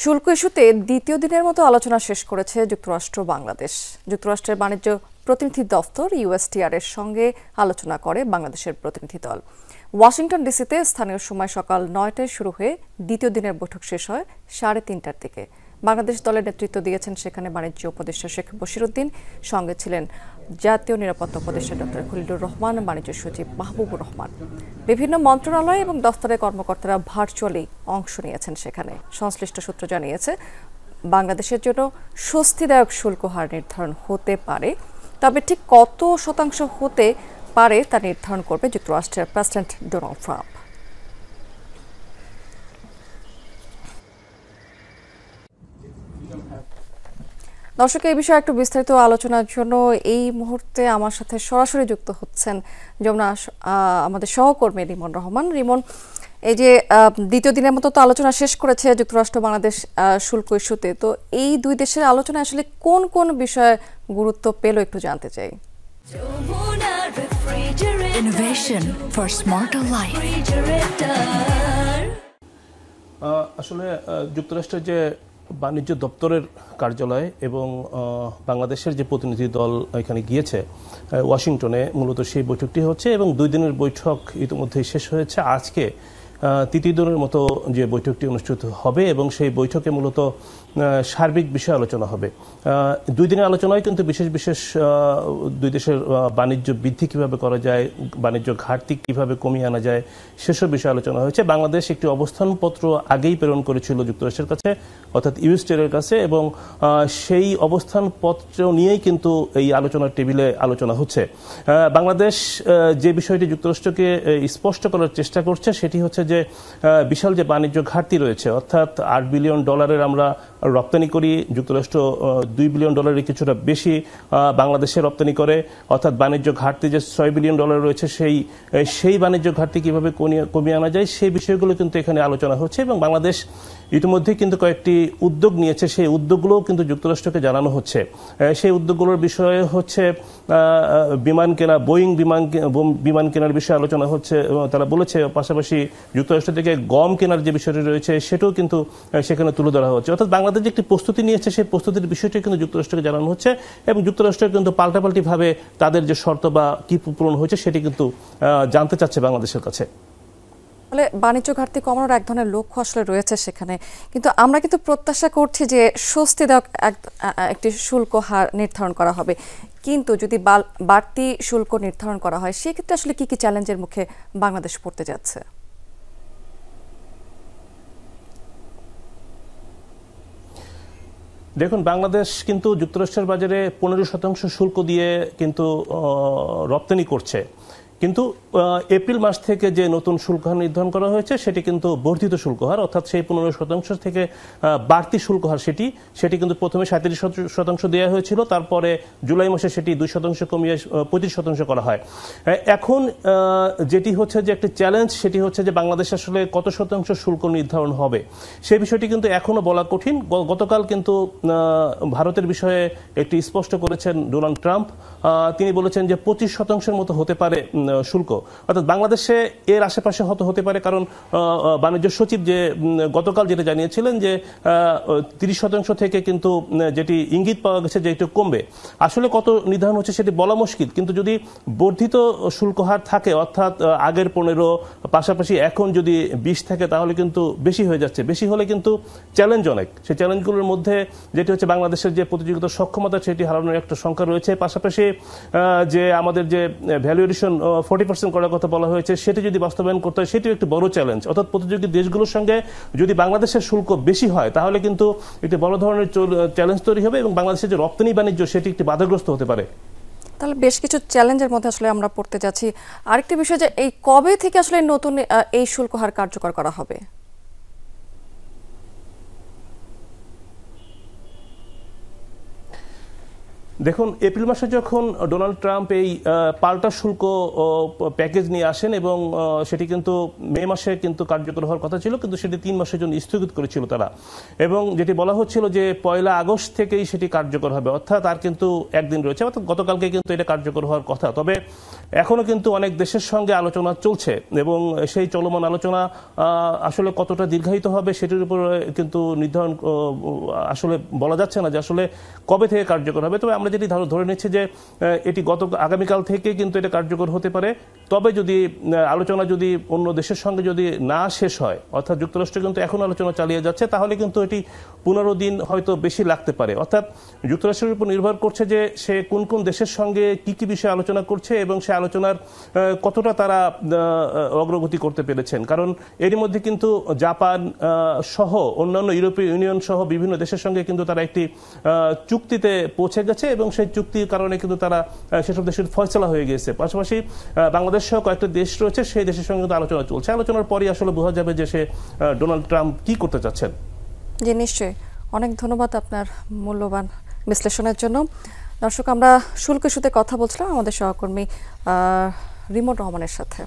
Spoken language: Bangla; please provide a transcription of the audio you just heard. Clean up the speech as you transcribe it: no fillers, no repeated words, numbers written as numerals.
শুল্ক ইস্যুতে দ্বিতীয় দিনের মতো আলোচনা শেষ করেছে যুক্তরাষ্ট্র বাংলাদেশ। যুক্তরাষ্ট্রের বাণিজ্য প্রতিনিধি দফতর ইউএসটিআর এর সঙ্গে আলোচনা করে বাংলাদেশের প্রতিনিধি দল। ওয়াশিংটন ডিসিতে স্থানীয় সময় সকাল ৯টায় শুরু হয়ে দ্বিতীয় দিনের বৈঠক শেষ হয় ৩:৩০টার দিকে। বাংলাদেশ দলের নেতৃত্ব দিয়েছেন সেখানে বাণিজ্য উপদেষ্টা শেখ বশিরউদ্দিন, সঙ্গে ছিলেন জাতীয় নিরাপত্তা উপদেষ্টা ডক্টর খলিলুর রহমান, বাণিজ্য সচিব মাহবুবুর রহমান। বিভিন্ন মন্ত্রণালয় এবং দফতরের কর্মকর্তারা ভার্চুয়ালি অংশ নিয়েছেন সেখানে। সংশ্লিষ্ট সূত্র জানিয়েছে, বাংলাদেশের জন্য স্বস্তিদায়ক শুল্ক হার নির্ধারণ হতে পারে, তবে ঠিক কত শতাংশ হতে পারে তা নির্ধারণ করবে যুক্তরাষ্ট্রের প্রেসিডেন্ট ডোনাল্ড ট্রাম্প। দর্শক, এই বিষয়ে একটু বিস্তারিত আলোচনার জন্য এই মুহূর্তে আমার সাথে সরাসরি যুক্ত হচ্ছেন যমুনা আমাদের সহকর্মী রিমন রহমান। রিমন, এই যে দ্বিতীয় দিনের মতো তো আলোচনা শেষ করেছে যুক্তরাষ্ট্র বাংলাদেশ শুল্ক ইস্যুতে, তো এই দুই দেশের আলোচনা আসলে কোন কোন বিষয়ে গুরুত্ব পেল একটু জানতে চাই। আসলে যুক্তরাষ্ট্রের যে বাণিজ্য দপ্তরের কার্যালয় এবং বাংলাদেশের যে প্রতিনিধি দল এখানে গিয়েছে ওয়াশিংটনে, মূলত সেই বৈঠকটি হচ্ছে এবং 2 দিনের বৈঠক ইতিমধ্যেই শেষ হয়েছে। আজকে তৃতীয় দিনের মতো যে বৈঠকটি অনুষ্ঠিত হবে এবং সেই বৈঠকে মূলত সার্বিক বিষয়ে আলোচনা হবে। 2 দিনের আলোচনায় কিন্তু বিশেষ বিশেষ দুই দেশের বাণিজ্য বৃদ্ধি কিভাবে করা যায়, বাণিজ্য ঘাটতি কিভাবে কমিয়ে আনা যায়, সেসব বিষয়ে আলোচনা হয়েছে। বাংলাদেশ একটি অবস্থানপত্র আগেই প্রেরণ করেছিল যুক্তরাষ্ট্রের কাছে, অর্থাৎ ইউএসটিআর কাছে, এবং সেই অবস্থানপত্র নিয়েই কিন্তু এই আলোচনার টেবিলে আলোচনা হচ্ছে। বাংলাদেশ যে বিষয়টি যুক্তরাষ্ট্রকে স্পষ্ট করার চেষ্টা করছে সেটি হচ্ছে যে বিশাল যে বাণিজ্য ঘাটতি রয়েছে, অর্থাৎ $8 বিলিয়ন আমরা রপ্তানি করি, যুক্তরাষ্ট্র $2 বিলিয়ন কিছুটা বেশি বাংলাদেশে রপ্তানি করে, অর্থাৎ বাণিজ্য ঘাটতি যে $6 বিলিয়ন রয়েছে সেই বাণিজ্য ঘাটতি কিভাবে কমিয়ে আনা যায় সেই বিষয়গুলো কিন্তু এখানে আলোচনা হচ্ছে। এবং বাংলাদেশ ইতিমধ্যে কিন্তু কয়েকটি উদ্যোগ নিয়েছে, সেই উদ্যোগগুলোও কিন্তু যুক্তরাষ্ট্রকে জানানো হচ্ছে। সেই উদ্যোগগুলোর বিষয়ে হচ্ছে বিমান কেনা, বোয়িং বিমান কেনার বিষয়ে আলোচনা হচ্ছে। তারা বলেছে পাশাপাশি যুক্তরাষ্ট্র থেকে গম কেনার যে বিষয়টি রয়েছে সেটাও কিন্তু সেখানে তুলে ধরা হচ্ছে। অর্থাৎ বাংলাদেশ যে একটি প্রস্তুতি নিয়েছে সেই প্রস্তুতির বিষয়টি কিন্তু যুক্তরাষ্ট্রকে জানানো হচ্ছে এবং যুক্তরাষ্ট্র কিন্তু পাল্টাপাল্টিভাবে তাদের যে শর্ত বা কি পূরণ হয়েছে সেটি কিন্তু জানতে চাচ্ছে বাংলাদেশের কাছে। ফলে বাণিজ্য ঘাটতি কমানোর এক ধরনের লক্ষ্য আসলে রয়েছে সেখানে, কিন্তু আমরা কিন্তু প্রত্যাশা করছি যে স্বস্তিদায়ক একটি শুল্ক হার নির্ধারণ করা হবে। কিন্তু যদি বাড়তি শুল্ক নির্ধারণ করা হয় সেক্ষেত্রে আসলে কি কি চ্যালেঞ্জের মুখে বাংলাদেশ পড়তে যাচ্ছে? দেখুন, বাংলাদেশ কিন্তু যুক্তরাষ্ট্রের বাজারে 15% শুল্ক দিয়ে কিন্তু রপ্তানি করছে, কিন্তু এপ্রিল মাস থেকে যে নতুন শুল্ক হার নির্ধারণ করা হয়েছে সেটি কিন্তু বর্ধিত শুল্ক হার, অর্থাৎ সেই 15% থেকে বাড়তি শুল্ক হার সেটি কিন্তু প্রথমে 37% দেওয়া হয়েছিল, তারপরে জুলাই মাসে সেটি 2% কমিয়ে 25% করা হয়। এখন যেটি হচ্ছে যে একটি চ্যালেঞ্জ সেটি হচ্ছে যে বাংলাদেশ আসলে কত শতাংশ শুল্ক নির্ধারণ হবে সেই বিষয়টি কিন্তু এখনো বলা কঠিন। গতকাল কিন্তু ভারতের বিষয়ে একটি স্পষ্ট করেছেন ডোনাল্ড ট্রাম্প। তিনি বলেছেন যে 25% মতো হতে পারে শুল্ক, অর্থাৎ বাংলাদেশে এর আশেপাশে হতে পারে, কারণ বাণিজ্য সচিব যে গতকাল যেটা জানিয়েছিলেন যে 30% থেকে কিন্তু যেটি ইঙ্গিত পাওয়া গেছে যে একটু কমবে। আসলে কত নির্ধারণ হচ্ছে সেটি বলা মুশকিল, কিন্তু যদি বর্ধিত শুল্ক হার থাকে, অর্থাৎ আগের 15 পাশাপাশি এখন যদি 20 থাকে তাহলে কিন্তু বেশি হয়ে যাচ্ছে। বেশি হলে কিন্তু চ্যালেঞ্জ অনেক, সেই চ্যালেঞ্জগুলোর মধ্যে যেটি হচ্ছে বাংলাদেশের যে প্রতিযোগিতার সক্ষমতা সেটি হারানোর একটা সংখ্যা রয়েছে। পাশাপাশি যে আমাদের যে ভ্যালুয়েশন 40% করার কথা বলা হয়েছে সেটি যদি বাস্তবায়ন করতে হয় সেটিও একটি বড় চ্যালেঞ্জ। অর্থাৎ প্রতিযোগী দেশগুলোর সঙ্গে যদি বাংলাদেশের শুল্ক বেশি হয় তাহলে কিন্তু একটি বড় ধরনের চ্যালেঞ্জ তৈরি হবে এবং বাংলাদেশের যে রপ্তানি বাণিজ্য সেটি একটি বাধাগ্রস্ত হতে পারে। তাহলে বেশ কিছু চ্যালেঞ্জের মধ্যে আসলে আমরা পড়তে যাচ্ছি। আরেকটি বিষয় যে এই কবে থেকে আসলে নতুন এই শুল্ক হার কার্যকর করা হবে? দেখুন, এপ্রিল মাসে যখন ডোনাল্ড ট্রাম্প এই পাল্টা শুল্ক প্যাকেজ নিয়ে আসেন এবং সেটি কিন্তু মে মাসে কিন্তু কার্যকর হওয়ার কথা ছিল, কিন্তু সেটি 3 মাসের জন্য স্থগিত করেছিল তারা, এবং যেটি বলা হচ্ছিল যে 1 আগস্ট থেকেই সেটি কার্যকর হবে, অর্থাৎ আর কিন্তু একদিন রয়েছে, অর্থাৎ গতকালকে কিন্তু এটা কার্যকর হওয়ার কথা। তবে এখনো কিন্তু অনেক দেশের সঙ্গে আলোচনা চলছে এবং সেই চলমান আলোচনা আসলে কতটা দীর্ঘায়িত হবে সেটির উপর কিন্তু নির্ধারণ আসলে বলা যাচ্ছে না যে আসলে কবে থেকে কার্যকর হবে। তবে আমরা যেটি ধরে নিচ্ছি যে এটি আগামীকাল থেকে কিন্তু এটা কার্যকর হতে পারে। তবে যদি আলোচনা যদি অন্য দেশের সঙ্গে যদি না শেষ হয়, অর্থাৎ যুক্তরাষ্ট্র কিন্তু এখন আলোচনা চালিয়ে যাচ্ছে, তাহলে কিন্তু এটি 15 দিন হয়তো বেশি লাগতে পারে। অর্থাৎ যুক্তরাষ্ট্রের উপর নির্ভর করছে যে সে কোন কোন দেশের সঙ্গে কি কি বিষয়ে আলোচনা করছে এবং সে আলোচনার কতটা তারা অগ্রগতি করতে পেরেছেন। কারণ এরই মধ্যে কিন্তু জাপান সহ অন্যান্য ইউরোপীয় ইউনিয়ন সহ বিভিন্ন দেশের সঙ্গে কিন্তু তারা একটি চুক্তিতে পৌঁছে গেছে এবং সেই চুক্তির কারণে কিন্তু তারা সেসব দেশের ফয়সলা হয়ে গিয়েছে। পাশাপাশি বাংলাদেশ সহ কয়েকটা দেশ রয়েছে, সেই দেশের সঙ্গে কিন্তু আলোচনা চলছে। আলোচনার পরই আসলে বোঝা যাবে যে সে ডোনাল্ড ট্রাম্প কি করতে চাচ্ছেন। জি নিশ্চয়ই, অনেক ধন্যবাদ আপনার মূল্যবান বিশ্লেষণের জন্য। দর্শক, আমরা শুল্ক ইস্যুতে কথা বলছিলাম আমাদের সহকর্মী রিমোট রহমানের সাথে।